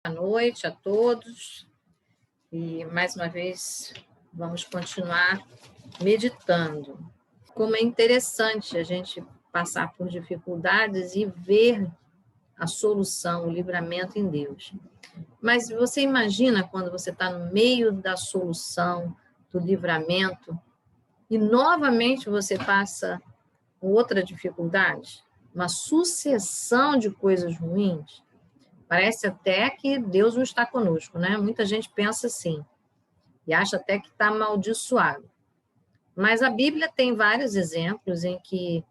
Boa noite a todos. E, mais uma vez, vamos continuar meditando. Como é interessante a gente passar por dificuldades e ver a solução, o livramento em Deus. Mas você imagina quando você está no meio da solução, do livramento, e novamente você passa outra dificuldade? Uma sucessão de coisas ruins? Parece até que Deus não está conosco, né? Muita gente pensa assim, e acha até que está amaldiçoado. Mas a Bíblia tem vários exemplos em que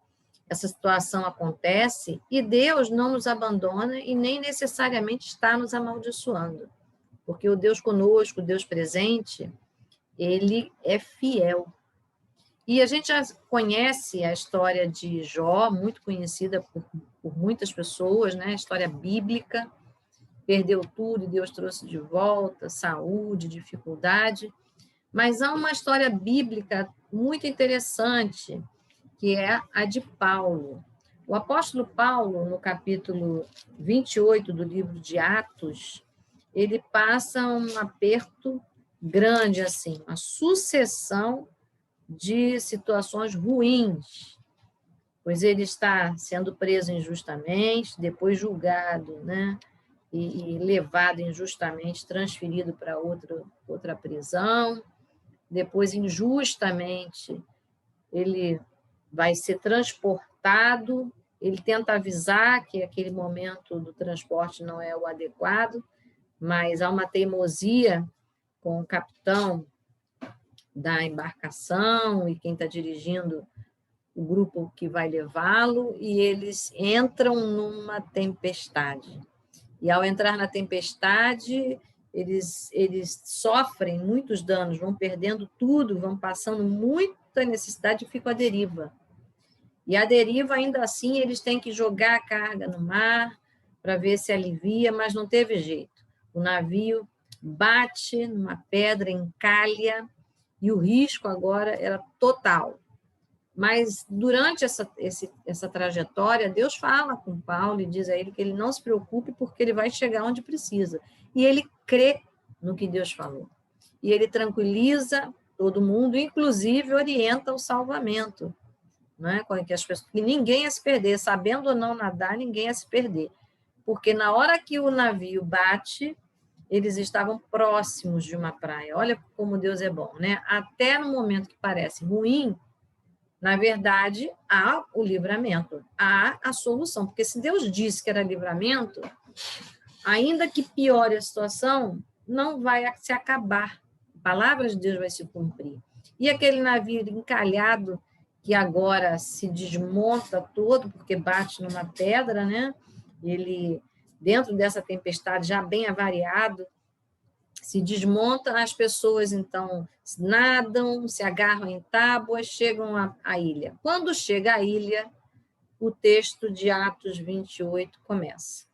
essa situação acontece e Deus não nos abandona e nem necessariamente está nos amaldiçoando. Porque o Deus conosco, o Deus presente, ele é fiel. E a gente já conhece a história de Jó, muito conhecida por muitas pessoas, né? A história bíblica. Perdeu tudo e Deus trouxe de volta, saúde, dificuldade. Mas há uma história bíblica muito interessante, que é a de Paulo. O apóstolo Paulo, no capítulo 28 do livro de Atos, ele passa um aperto grande, assim, uma sucessão de situações ruins, pois ele está sendo preso injustamente, depois julgado, né? E levado injustamente, transferido para outra prisão, depois injustamente ele vai ser transportado, ele tenta avisar que aquele momento do transporte não é o adequado, mas há uma teimosia com o capitão da embarcação e quem está dirigindo o grupo que vai levá-lo, e eles entram numa tempestade. E ao entrar na tempestade, eles sofrem muitos danos, vão perdendo tudo, vão passando muita necessidade e ficam à deriva. E a deriva, ainda assim, eles têm que jogar a carga no mar para ver se alivia, mas não teve jeito. O navio bate numa pedra, encalha, e o risco agora era total. Mas durante essa trajetória, Deus fala com Paulo e diz a ele que ele não se preocupe porque ele vai chegar onde precisa. E ele crê no que Deus falou. E ele tranquiliza todo mundo, inclusive orienta o salvamento. Não é? Que ninguém ia se perder, sabendo ou não nadar, ninguém ia se perder. Porque na hora que o navio bate, eles estavam próximos de uma praia. Olha como Deus é bom, né? Até no momento que parece ruim, na verdade, há o livramento, há a solução, porque se Deus disse que era livramento, ainda que piore a situação, não vai se acabar. A palavra de Deus vai se cumprir. E aquele navio encalhado, que agora se desmonta todo, porque bate numa pedra, né? Ele, dentro dessa tempestade já bem avariado, se desmonta, as pessoas, então, nadam, se agarram em tábuas, chegam à ilha. Quando chega à ilha, o texto de Atos 28 começa.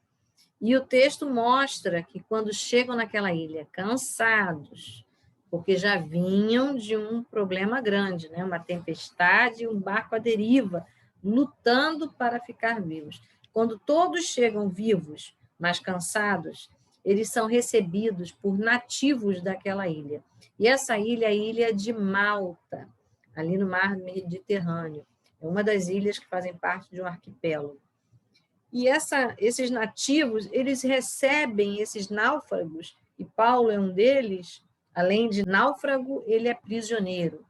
E o texto mostra que quando chegam naquela ilha, cansados, porque já vinham de um problema grande, né? Uma tempestade e um barco à deriva, lutando para ficar vivos. Quando todos chegam vivos, mas cansados, eles são recebidos por nativos daquela ilha. E essa ilha é a ilha de Malta, ali no mar Mediterrâneo. É uma das ilhas que fazem parte de um arquipélago. E esses nativos, eles recebem esses náufragos, e Paulo é um deles, além de náufrago, ele é prisioneiro.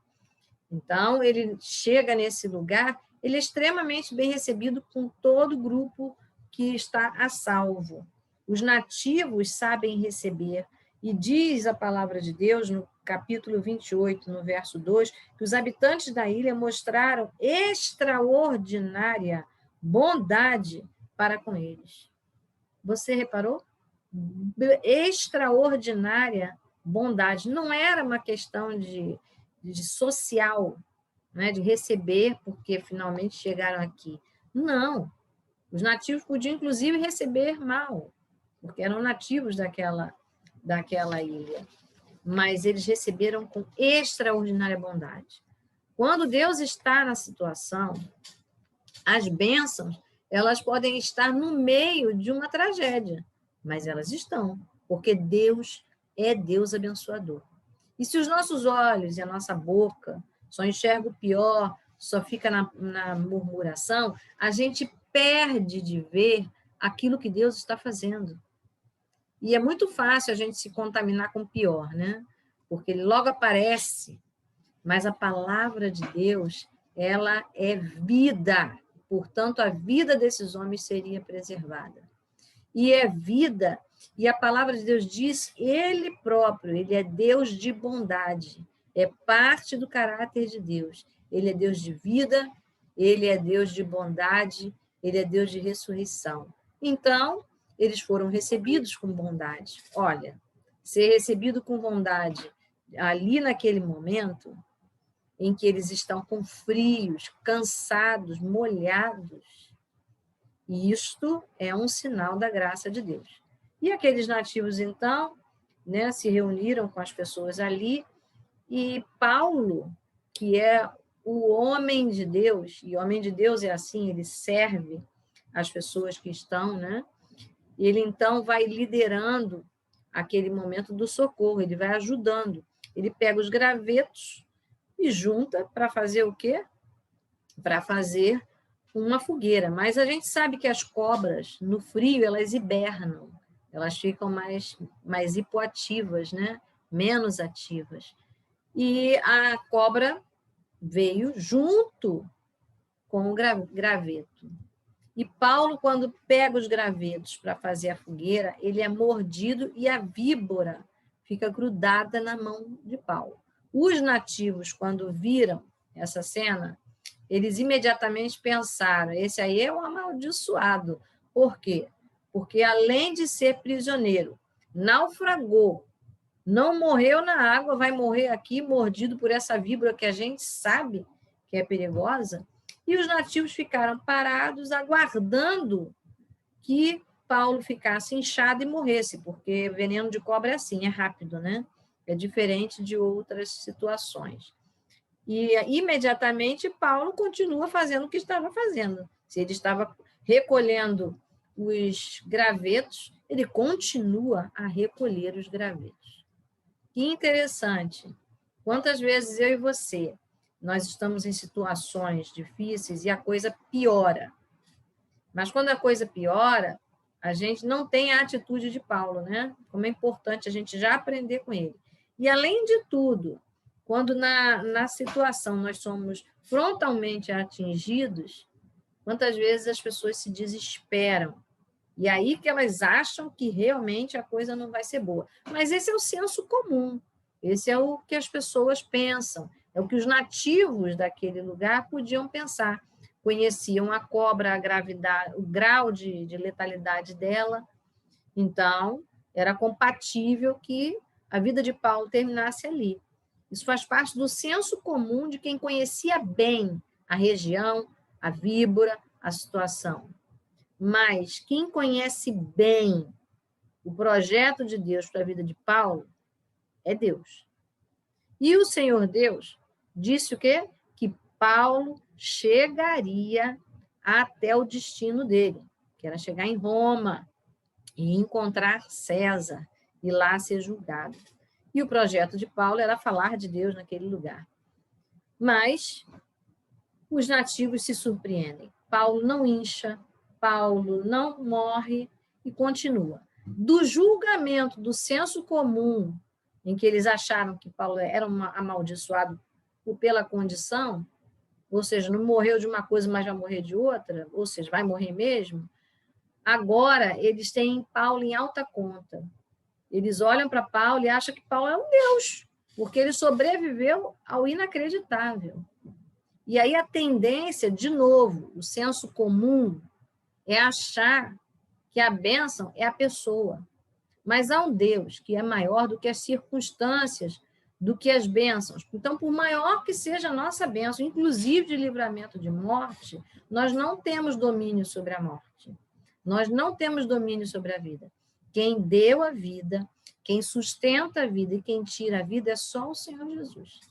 Então, ele chega nesse lugar, ele é extremamente bem recebido com todo o grupo que está a salvo. Os nativos sabem receber, e diz a palavra de Deus, no capítulo 28, no verso 2, que os habitantes da ilha mostraram extraordinária bondade para com eles. Você reparou? Extraordinária bondade. Não era uma questão de social, né, de receber porque finalmente chegaram aqui. Não. Os nativos podiam, inclusive, receber mal, porque eram nativos daquela ilha. Mas eles receberam com extraordinária bondade. Quando Deus está na situação, as bênçãos, elas podem estar no meio de uma tragédia, mas elas estão. porque Deus é Deus abençoador. E se os nossos olhos e a nossa boca só enxergam o pior, só fica na murmuração, a gente perde de ver aquilo que Deus está fazendo. E é muito fácil a gente se contaminar com o pior, né? Porque ele logo aparece, mas a palavra de Deus, ela é vida, portanto, a vida desses homens seria preservada. E é vida, e a palavra de Deus diz, ele próprio, ele é Deus de bondade, é parte do caráter de Deus. Ele é Deus de vida, ele é Deus de bondade, ele é Deus de ressurreição. Então, eles foram recebidos com bondade. Olha, ser recebido com bondade ali naquele momento em que eles estão com frios, cansados, molhados, isto é um sinal da graça de Deus. E aqueles nativos, então, né, se reuniram com as pessoas ali, e Paulo, que é o homem de Deus, e o homem de Deus é assim, ele serve as pessoas que estão, né? Ele, então, vai liderando aquele momento do socorro, ele vai ajudando. Ele pega os gravetos e junta para fazer o quê? Para fazer uma fogueira. Mas a gente sabe que as cobras, no frio, elas hibernam, elas ficam mais hipoativas, né? Menos ativas. E a cobra veio junto com o graveto. E Paulo, quando pega os gravetos para fazer a fogueira, ele é mordido e a víbora fica grudada na mão de Paulo. Os nativos, quando viram essa cena, eles imediatamente pensaram, esse aí é um amaldiçoado. Por quê? Porque, além de ser prisioneiro, naufragou, não morreu na água, vai morrer aqui mordido por essa víbora que a gente sabe que é perigosa. E os nativos ficaram parados, aguardando que Paulo ficasse inchado e morresse, porque veneno de cobra é assim, é rápido, né? É diferente de outras situações. E, imediatamente, Paulo continua fazendo o que estava fazendo. Se ele estava recolhendo os gravetos, ele continua a recolher os gravetos. Que interessante. Quantas vezes eu e você, nós estamos em situações difíceis e a coisa piora. Mas quando a coisa piora, a gente não tem a atitude de Paulo, né? Como é importante a gente já aprender com ele. E, além de tudo, quando na situação nós somos frontalmente atingidos, quantas vezes as pessoas se desesperam. E aí que elas acham que realmente a coisa não vai ser boa. Mas esse é o senso comum, esse é o que as pessoas pensam, é o que os nativos daquele lugar podiam pensar. Conheciam a cobra, a gravidade, o grau de letalidade dela, então era compatível que a vida de Paulo terminasse ali. Isso faz parte do senso comum de quem conhecia bem a região, a víbora, a situação. Mas quem conhece bem o projeto de Deus para a vida de Paulo é Deus. E o Senhor Deus disse o quê? Que Paulo chegaria até o destino dele, que era chegar em Roma e encontrar César e lá ser julgado. E o projeto de Paulo era falar de Deus naquele lugar. Mas os nativos se surpreendem. Paulo não incha, Paulo não morre e continua. Do julgamento, do senso comum, em que eles acharam que Paulo era amaldiçoado pela condição, ou seja, não morreu de uma coisa, mas vai morrer de outra, ou seja, vai morrer mesmo, agora eles têm Paulo em alta conta. Eles olham para Paulo e acham que Paulo é um Deus, porque ele sobreviveu ao inacreditável. E aí a tendência, de novo, o senso comum, é achar que a bênção é a pessoa. Mas há um Deus que é maior do que as circunstâncias, do que as bênçãos. Então, por maior que seja a nossa bênção, inclusive de livramento de morte, nós não temos domínio sobre a morte. Nós não temos domínio sobre a vida. Quem deu a vida, quem sustenta a vida e quem tira a vida é só o Senhor Jesus.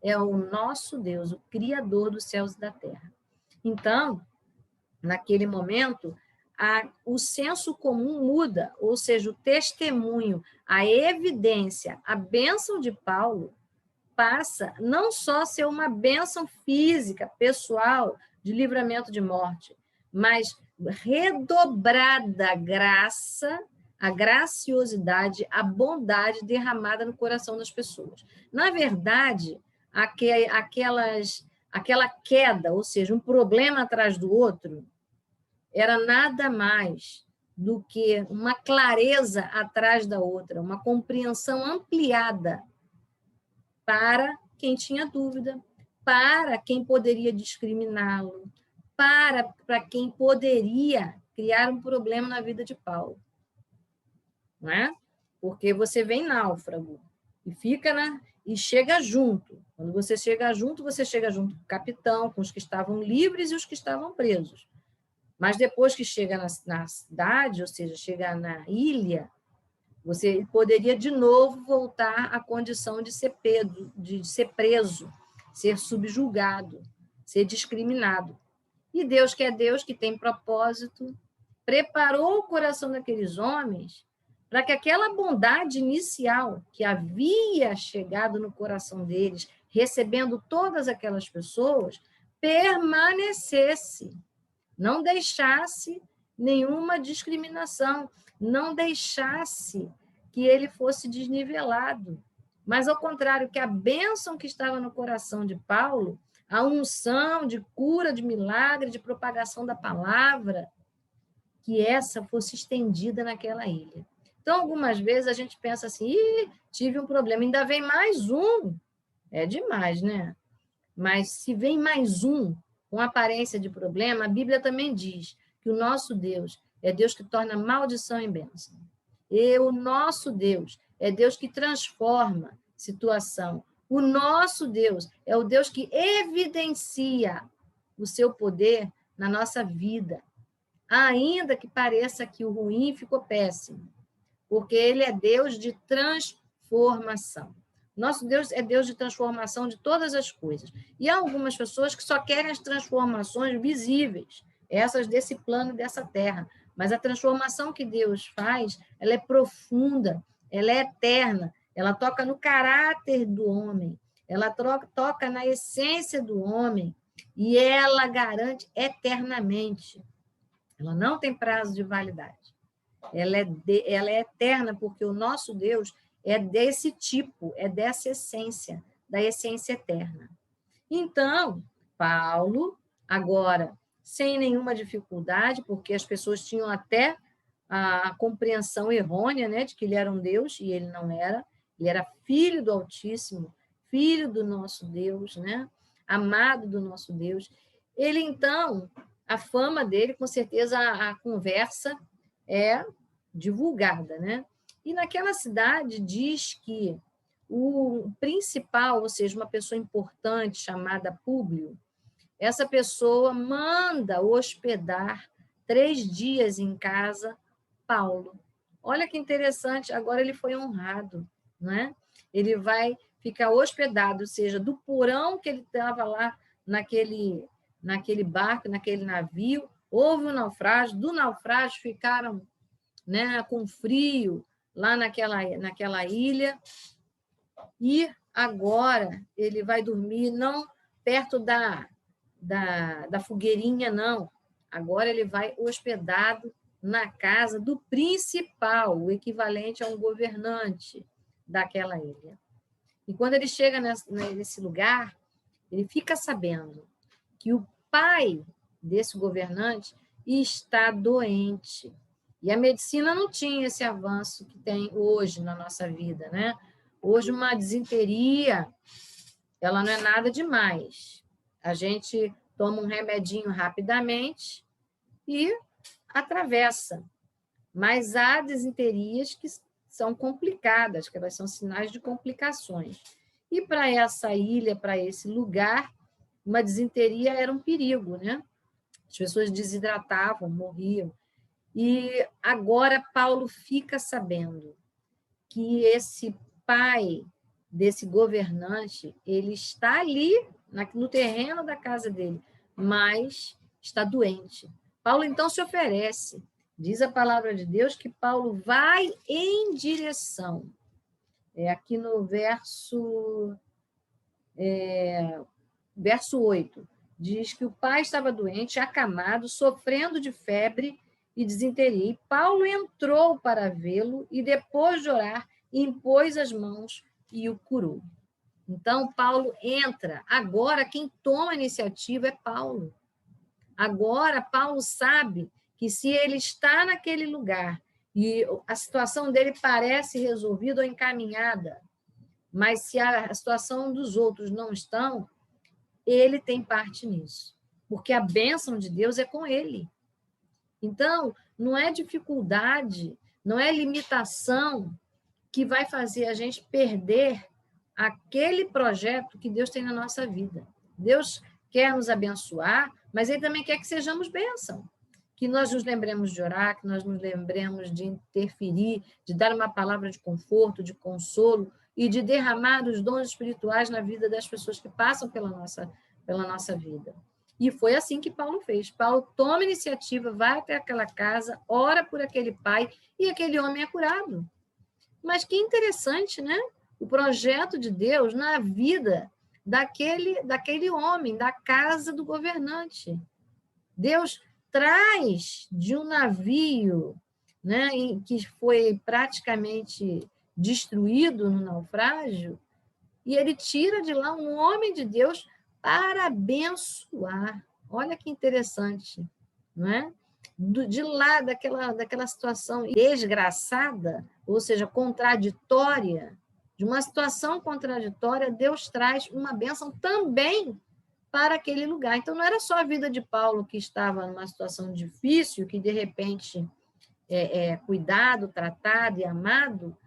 É o nosso Deus, o Criador dos céus e da terra. Então, naquele momento, o senso comum muda, ou seja, o testemunho, a evidência, a bênção de Paulo passa não só a ser uma bênção física, pessoal, de livramento de morte, mas redobrada graça, a graciosidade, a bondade derramada no coração das pessoas. Na verdade, aquela queda, ou seja, um problema atrás do outro, era nada mais do que uma clareza atrás da outra, uma compreensão ampliada para quem tinha dúvida, para quem poderia discriminá-lo, para quem poderia criar um problema na vida de Paulo. Não é? Porque você vem náufrago e e chega junto. Quando você chega junto com o capitão, com os que estavam livres e os que estavam presos. Mas depois que chega na cidade, ou seja, chega na ilha, você poderia de novo voltar à condição de ser preso, ser subjugado, ser discriminado. E Deus, que é Deus, que tem propósito, preparou o coração daqueles homens para que aquela bondade inicial que havia chegado no coração deles, recebendo todas aquelas pessoas, permanecesse, não deixasse nenhuma discriminação, não deixasse que ele fosse desnivelado. Mas, ao contrário, que a bênção que estava no coração de Paulo, a unção de cura, de milagre, de propagação da palavra, que essa fosse estendida naquela ilha. Então, algumas vezes a gente pensa assim, tive um problema, ainda vem mais um. É demais, né? Mas se vem mais um com aparência de problema, a Bíblia também diz que o nosso Deus é Deus que torna maldição em bênção. E o nosso Deus é Deus que transforma situação. O nosso Deus é o Deus que evidencia o seu poder na nossa vida, ainda que pareça que o ruim ficou péssimo, porque ele é Deus de transformação. Nosso Deus é Deus de transformação de todas as coisas. E há algumas pessoas que só querem as transformações visíveis, essas desse plano, dessa terra. Mas a transformação que Deus faz, ela é profunda, ela é eterna, ela toca no caráter do homem, ela toca na essência do homem, e ela garante eternamente. Ela não tem prazo de validade. Ela é eterna, porque o nosso Deus é desse tipo, é dessa essência, da essência eterna. Então, Paulo, agora, sem nenhuma dificuldade, porque as pessoas tinham até a compreensão errônea, né, de que ele era um Deus, e ele não era. Ele era filho do Altíssimo, filho do nosso Deus, né, amado do nosso Deus. Ele, então, a fama dele, com certeza, a conversa é divulgada, né? E naquela cidade diz que o principal, ou seja, uma pessoa importante chamada Públio, essa pessoa manda hospedar 3 dias em casa Paulo. Olha que interessante, agora ele foi honrado, né? Ele vai ficar hospedado, ou seja, do porão que ele estava lá naquele barco, naquele navio, houve um naufrágio, do naufrágio ficaram, né, com frio lá naquela ilha, e agora ele vai dormir não perto da fogueirinha, não. Agora ele vai hospedado na casa do principal, o equivalente a um governante daquela ilha. E quando ele chega nesse lugar, ele fica sabendo que o pai desse governante está doente. E a medicina não tinha esse avanço que tem hoje na nossa vida, né? Hoje, uma disenteria, ela não é nada demais. A gente toma um remedinho rapidamente e atravessa. Mas há disenterias que são complicadas, que elas são sinais de complicações. E para essa ilha, para esse lugar, uma disenteria era um perigo, né? As pessoas desidratavam, morriam. E agora Paulo fica sabendo que esse pai desse governante, ele está ali no terreno da casa dele, mas está doente. Paulo, então, se oferece. Diz a palavra de Deus que Paulo vai em direção. Aqui no verso 8, diz que o pai estava doente, acamado, sofrendo de febre e desinteria. E Paulo entrou para vê-lo e, depois de orar, impôs as mãos e o curou. Então, Paulo entra. Agora, quem toma a iniciativa é Paulo. Agora, Paulo sabe que se ele está naquele lugar e a situação dele parece resolvida ou encaminhada, mas se a situação dos outros não estão, ele tem parte nisso, porque a bênção de Deus é com ele. Então, não é dificuldade, não é limitação que vai fazer a gente perder aquele projeto que Deus tem na nossa vida. Deus quer nos abençoar, mas Ele também quer que sejamos bênção. Que nós nos lembremos de orar, que nós nos lembremos de interferir, de dar uma palavra de conforto, de consolo e de derramar os dons espirituais na vida das pessoas que passam pela nossa vida. E foi assim que Paulo fez. Paulo toma iniciativa, vai até aquela casa, ora por aquele pai e aquele homem é curado. Mas que interessante, né? O projeto de Deus na vida daquele homem, da casa do governante. Deus traz de um navio, né, que foi praticamente destruído no naufrágio, e ele tira de lá um homem de Deus para abençoar. Olha que interessante, não é? De lá, daquela situação desgraçada, ou seja, contraditória, de uma situação contraditória, Deus traz uma bênção também para aquele lugar. Então, não era só a vida de Paulo que estava numa situação difícil, que de repente cuidado, tratado e amado,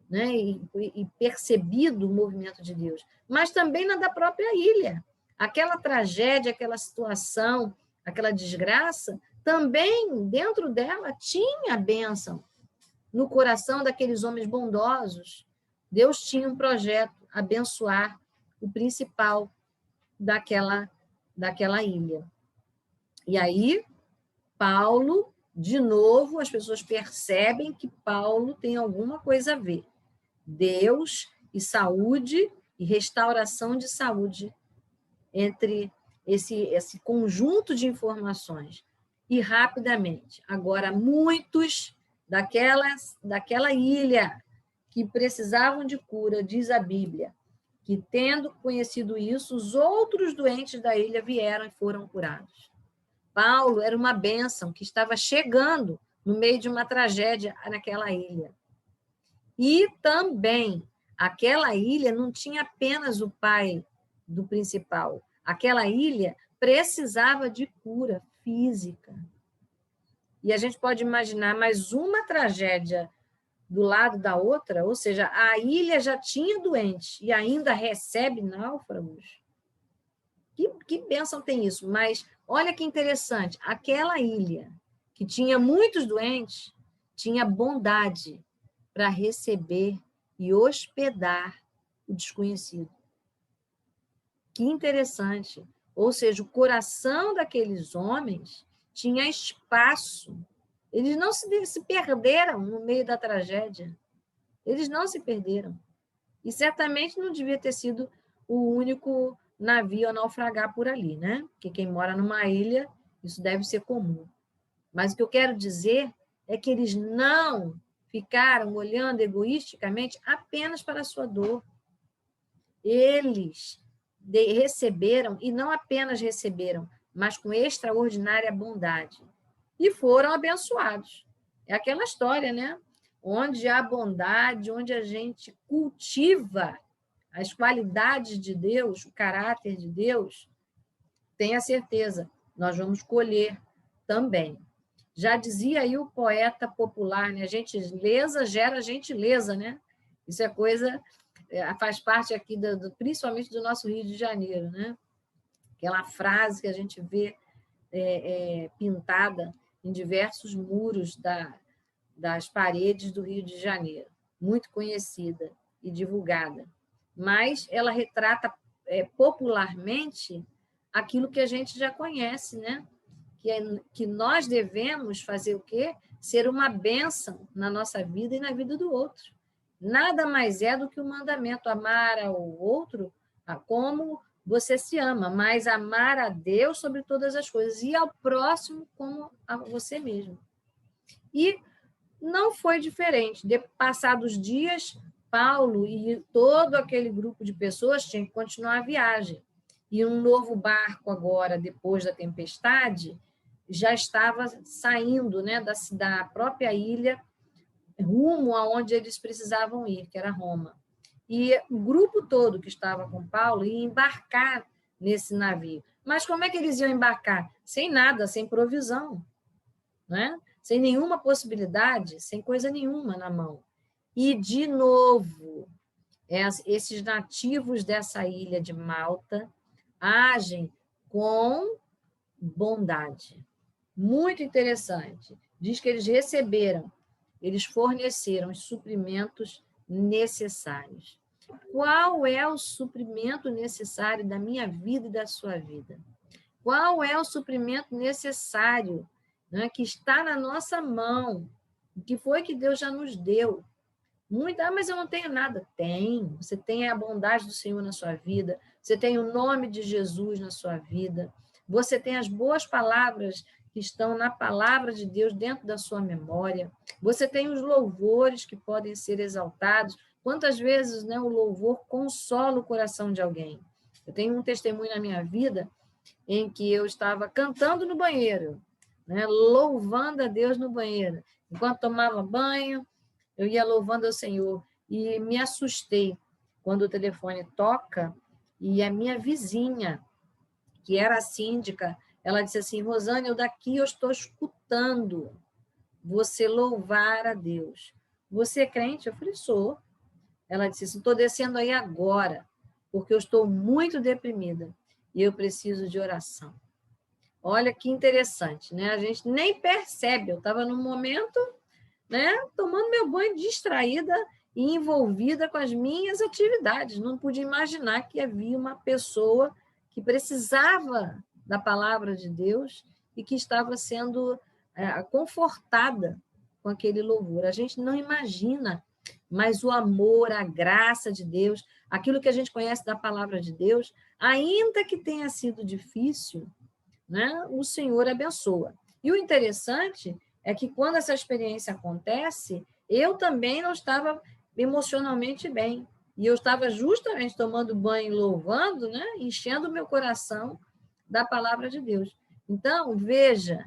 né, e percebido o movimento de Deus, mas também na da própria ilha. Aquela tragédia, aquela situação, aquela desgraça, também dentro dela tinha a bênção. No coração daqueles homens bondosos, Deus tinha um projeto, abençoar o principal daquela ilha. E aí, Paulo, de novo, as pessoas percebem que Paulo tem alguma coisa a ver. Deus e saúde e restauração de saúde entre esse conjunto de informações. E rapidamente, agora muitos daquela ilha que precisavam de cura, diz a Bíblia, que tendo conhecido isso, os outros doentes da ilha vieram e foram curados. Paulo era uma bênção que estava chegando no meio de uma tragédia naquela ilha. E também, aquela ilha não tinha apenas o pai do principal. Aquela ilha precisava de cura física. E a gente pode imaginar mais uma tragédia do lado da outra, ou seja, a ilha já tinha doentes e ainda recebe náufragos. Que bênção tem isso? Mas olha que interessante, aquela ilha que tinha muitos doentes, tinha bondade para receber e hospedar o desconhecido. Que interessante. Ou seja, o coração daqueles homens tinha espaço. Eles não se perderam no meio da tragédia. Eles não se perderam. E certamente não devia ter sido o único navio a naufragar por ali, né? Porque quem mora numa ilha, isso deve ser comum. Mas o que eu quero dizer é que eles não ficaram olhando egoisticamente apenas para a sua dor. Eles receberam, e não apenas receberam, mas com extraordinária bondade. E foram abençoados. É aquela história, né? Onde há bondade, onde a gente cultiva as qualidades de Deus, o caráter de Deus, tenha certeza, nós vamos colher também. Já dizia aí o poeta popular, né? Gentileza gera gentileza, né? Isso é coisa, faz parte aqui, principalmente do nosso Rio de Janeiro, né? Aquela frase que a gente vê pintada em diversos muros das paredes do Rio de Janeiro, muito conhecida e divulgada. Mas ela retrata popularmente aquilo que a gente já conhece, né? que nós devemos fazer o quê? Ser uma bênção na nossa vida e na vida do outro. Nada mais é do que o mandamento, amar ao outro como você se ama, mas amar a Deus sobre todas as coisas e ao próximo como a você mesmo. E não foi diferente. Passados dias, Paulo e todo aquele grupo de pessoas tinham que continuar a viagem. E um novo barco agora, depois da tempestade, já estava saindo, né, da própria ilha, rumo aonde eles precisavam ir, que era Roma. E o grupo todo que estava com Paulo ia embarcar nesse navio. Mas como é que eles iam embarcar? Sem nada, sem provisão, né? Sem nenhuma possibilidade, sem coisa nenhuma na mão. E, de novo, esses nativos dessa ilha de Malta agem com bondade. Muito interessante. Diz que eles forneceram os suprimentos necessários. Qual é o suprimento necessário da minha vida e da sua vida? Qual é o suprimento necessário, né, que está na nossa mão? O que foi que Deus já nos deu? Mas eu não tenho nada. Tem. Você tem a bondade do Senhor na sua vida, você tem o nome de Jesus na sua vida, você tem as boas palavras que estão na palavra de Deus dentro da sua memória, você tem os louvores que podem ser exaltados. Quantas vezes, né, o louvor consola o coração de alguém? Eu tenho um testemunho na minha vida em que eu estava cantando no banheiro, né, louvando a Deus no banheiro. Enquanto tomava banho, eu ia louvando ao Senhor e me assustei quando o telefone toca e a minha vizinha, que era a síndica, ela disse assim: Rosane, daqui eu estou escutando você louvar a Deus. Você é crente? Eu falei, sou. Ela disse assim: estou descendo aí agora, porque eu estou muito deprimida e eu preciso de oração. Olha que interessante, né? A gente nem percebe. Eu estava num momento, né, tomando meu banho, distraída e envolvida com as minhas atividades. Não podia imaginar que havia uma pessoa que precisava da palavra de Deus e que estava sendo confortada com aquele louvor. A gente não imagina, mas o amor, a graça de Deus, aquilo que a gente conhece da palavra de Deus, ainda que tenha sido difícil, né, o Senhor abençoa. E o interessante é que quando essa experiência acontece, eu também não estava emocionalmente bem. E eu estava justamente tomando banho e louvando, né, enchendo o meu coração da palavra de Deus. Então, veja,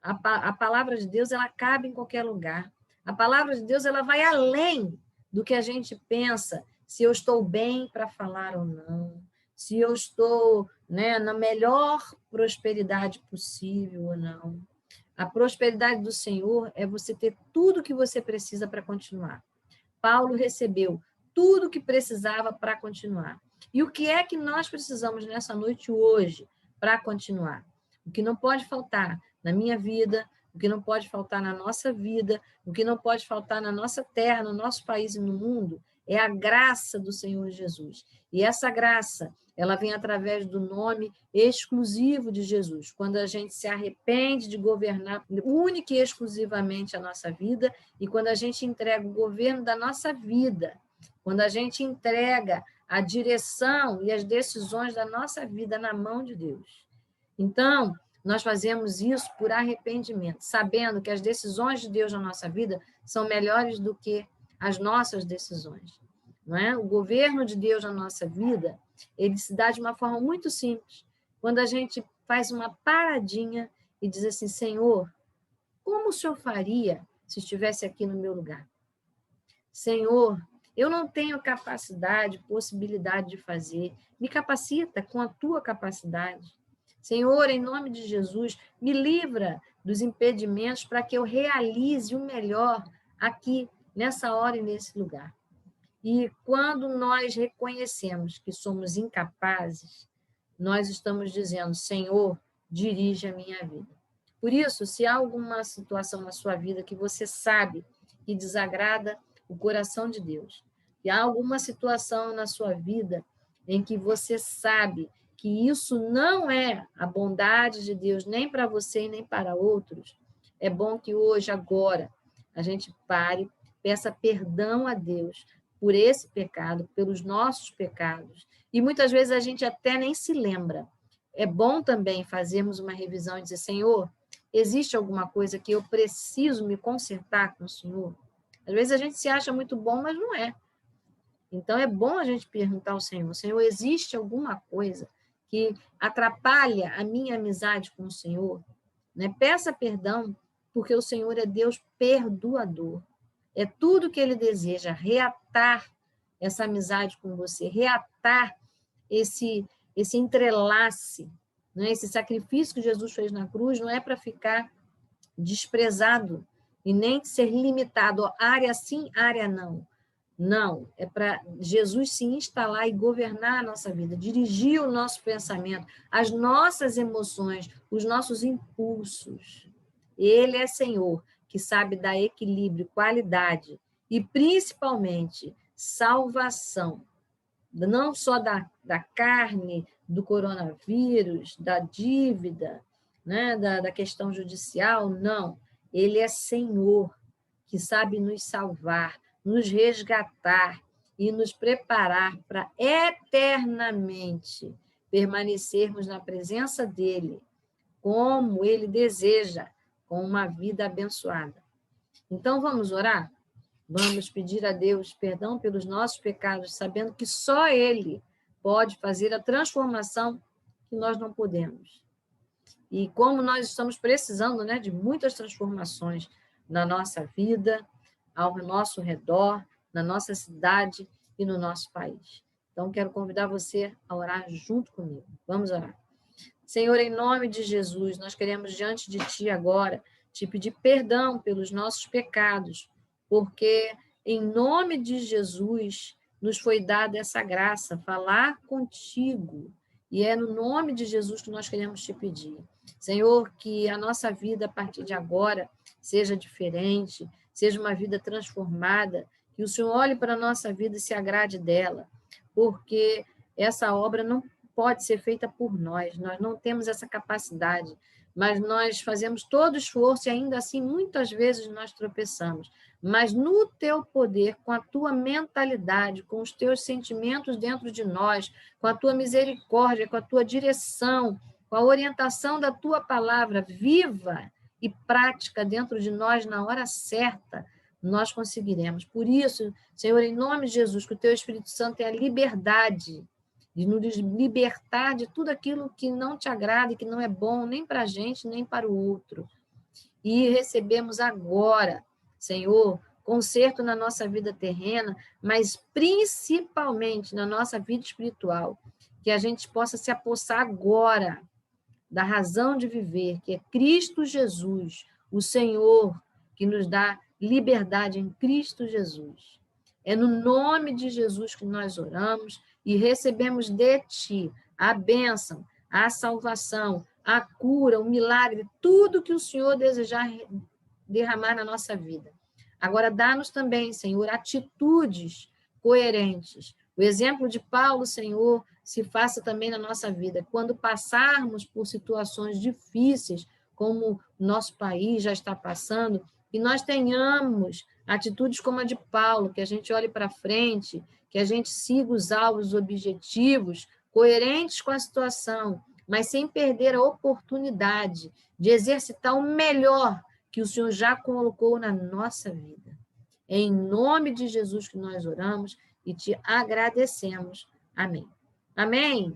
a palavra de Deus, ela cabe em qualquer lugar. A palavra de Deus, ela vai além do que a gente pensa, se eu estou bem para falar ou não, se eu estou, né, na melhor prosperidade possível ou não. A prosperidade do Senhor é você ter tudo o que você precisa para continuar. Paulo recebeu tudo o que precisava para continuar. E o que é que nós precisamos nessa noite hoje para continuar? O que não pode faltar na minha vida, o que não pode faltar na nossa vida, o que não pode faltar na nossa terra, no nosso país e no mundo, é a graça do Senhor Jesus. E essa graça, ela vem através do nome exclusivo de Jesus. Quando a gente se arrepende de governar única e exclusivamente a nossa vida, e quando a gente entrega o governo da nossa vida, quando a gente entrega a direção e as decisões da nossa vida na mão de Deus. Então, nós fazemos isso por arrependimento, sabendo que as decisões de Deus na nossa vida são melhores do que as nossas decisões. Não é? O governo de Deus na nossa vida, ele se dá de uma forma muito simples. Quando a gente faz uma paradinha e diz assim: Senhor, como o Senhor faria se estivesse aqui no meu lugar? Senhor, eu não tenho capacidade, possibilidade de fazer. Me capacita com a tua capacidade. Senhor, em nome de Jesus, me livra dos impedimentos para que eu realize o melhor aqui, nessa hora e nesse lugar. E quando nós reconhecemos que somos incapazes, nós estamos dizendo: Senhor, dirige a minha vida. Por isso, se há alguma situação na sua vida que você sabe que desagrada o coração de Deus, e há alguma situação na sua vida em que você sabe que isso não é a bondade de Deus nem para você e nem para outros, é bom que hoje, agora, a gente pare, peça perdão a Deus por esse pecado, pelos nossos pecados. E muitas vezes a gente até nem se lembra. É bom também fazermos uma revisão e dizer, Senhor, existe alguma coisa que eu preciso me consertar com o Senhor? Às vezes a gente se acha muito bom, mas não é. Então é bom a gente perguntar ao Senhor, Senhor, existe alguma coisa que atrapalha a minha amizade com o Senhor? Né? Peça perdão, porque o Senhor é Deus perdoador. É tudo que Ele deseja, reatar essa amizade com você, reatar esse entrelace, né? Esse sacrifício que Jesus fez na cruz não é para ficar desprezado e nem ser limitado, área sim, área não. Não, é para Jesus se instalar e governar a nossa vida, dirigir o nosso pensamento, as nossas emoções, os nossos impulsos. Ele é Senhor, que sabe dar equilíbrio, qualidade e, principalmente, salvação. Não só da carne, do coronavírus, da dívida, né, da questão judicial, não. Ele é Senhor, que sabe nos salvar, nos resgatar e nos preparar para eternamente permanecermos na presença dele, como ele deseja, com uma vida abençoada. Então, vamos orar? Vamos pedir a Deus perdão pelos nossos pecados, sabendo que só ele pode fazer a transformação que nós não podemos. E como nós estamos precisando, né, de muitas transformações na nossa vida, ao nosso redor, na nossa cidade e no nosso país. Então, quero convidar você a orar junto comigo. Vamos orar. Senhor, em nome de Jesus, nós queremos diante de Ti agora te pedir perdão pelos nossos pecados, porque em nome de Jesus nos foi dada essa graça, falar contigo, e é no nome de Jesus que nós queremos te pedir. Senhor, que a nossa vida a partir de agora seja diferente, seja uma vida transformada, que o Senhor olhe para a nossa vida e se agrade dela, porque essa obra não pode ser feita por nós não temos essa capacidade, mas nós fazemos todo o esforço e ainda assim muitas vezes nós tropeçamos. Mas no teu poder, com a tua mentalidade, com os teus sentimentos dentro de nós, com a tua misericórdia, com a tua direção, com a orientação da tua palavra viva e prática dentro de nós na hora certa, nós conseguiremos. Por isso, Senhor, em nome de Jesus, que o teu Espírito Santo tenha liberdade de nos libertar de tudo aquilo que não te agrada e que não é bom nem para a gente, nem para o outro. E recebemos agora, Senhor, conserto na nossa vida terrena, mas principalmente na nossa vida espiritual, que a gente possa se apossar agora da razão de viver, que é Cristo Jesus, o Senhor, que nos dá liberdade em Cristo Jesus. É no nome de Jesus que nós oramos e recebemos de Ti a bênção, a salvação, a cura, o milagre, tudo que o Senhor desejar derramar na nossa vida. Agora, dá-nos também, Senhor, atitudes coerentes. O exemplo de Paulo, Senhor, se faça também na nossa vida. Quando passarmos por situações difíceis, como o nosso país já está passando, que nós tenhamos atitudes como a de Paulo, que a gente olhe para frente, que a gente siga os alvos, os objetivos, coerentes com a situação, mas sem perder a oportunidade de exercitar o melhor que o Senhor já colocou na nossa vida. É em nome de Jesus que nós oramos e te agradecemos. Amém. Amém.